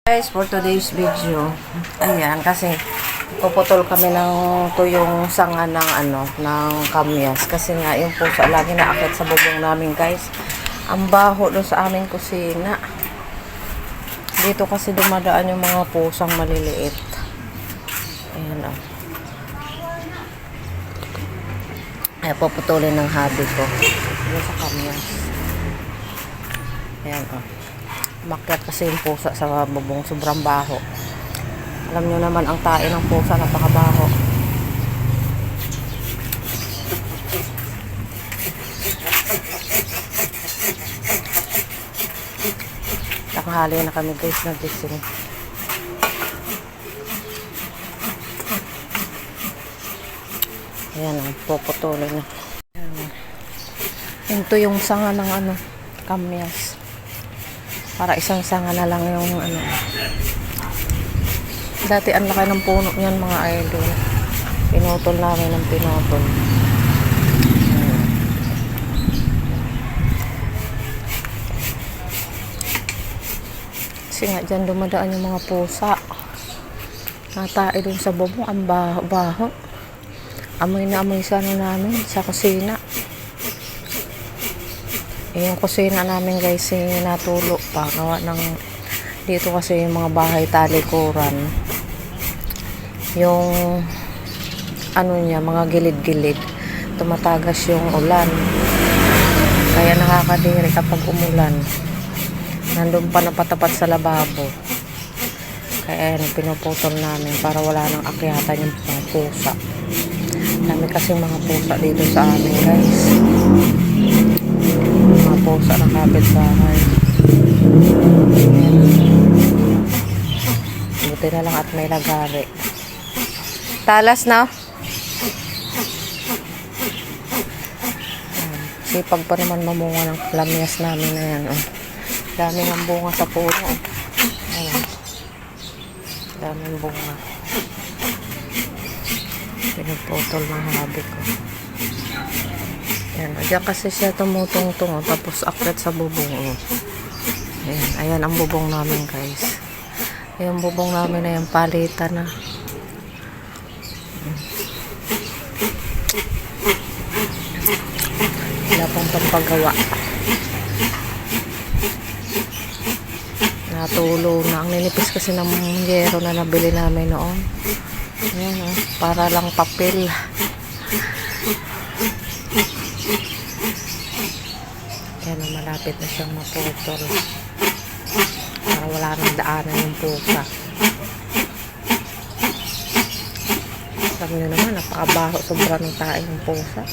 Guys, for today's video, ayan, kasi puputol kami ng tuyong sanga ng kamyas, kasi nga yung pusa lagi naakit sa bubong namin, guys. Ang baho doon sa aming kusina. Dito kasi dumadaan yung mga pusang maliliit. Ayan, oh. Ayan, puputulin ng hubby ko dito sa kamyas. Ayan, oh. Umakyat kasi yung pusa sa bubong, sobrang baho. Alam nyo naman ang tae ng pusa, napakabaho. Tanghali na kami, guys, nagising. Ayan, puputulin na. Ito yung sanga ng kamyas. Para isang sanga na lang yung Dati ang laki ng puno niyan, mga idol. Pinutol namin ng pinutol. Kasi nga dyan dumadaan yung mga pusa. Natae dun sa bubong, ang baho. Amoy na amoy sa namin, sa kusina. Yung kusina namin, guys, natulo pa. Gawa ng dito kasi yung mga bahay talikuran. Yung niya, mga gilid-gilid. Tumatagas yung ulan. Kaya nakakadiri kapag umulan. Nandun pa napatapat sa lababo. Kaya pinuputol namin para wala nang akyatan yung mga pusa. Dami kasi mga pusa dito sa amin, guys. Mga pusa ng kapitbahay. Buti na lang at may lagari. Talas na. Sipag pa naman mamunga ng lamyas namin na yan. Oh. Dami ng bunga sa puno. Ayan. Daming bunga. Pinuputol ng hubby ko. Ayan, diyan kasi siya tumutungtong, tapos akyat sa bubong. Ayan, ayan ang bubong namin, guys. Ayan bubong namin na yung palitan na. Wala pang pampagawa. Natulo na. Ang ninipis kasi ng yero na nabili namin noon. Ayan, oh, para lang papel. Ayan, malapit na siyang maputol. Para wala nang daanan yung pusa. Alam nyo naman, napakabaho sobra ng tae ng pusa.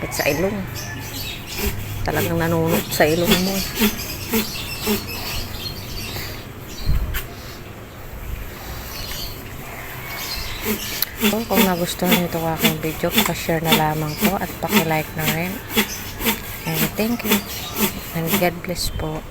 At sa ilong. Talagang nanunot sa ilong mo. So, kung nagustuhan nyo itong aking video, pa-share na lamang po at paki-like na rin. And thank you. And God bless po.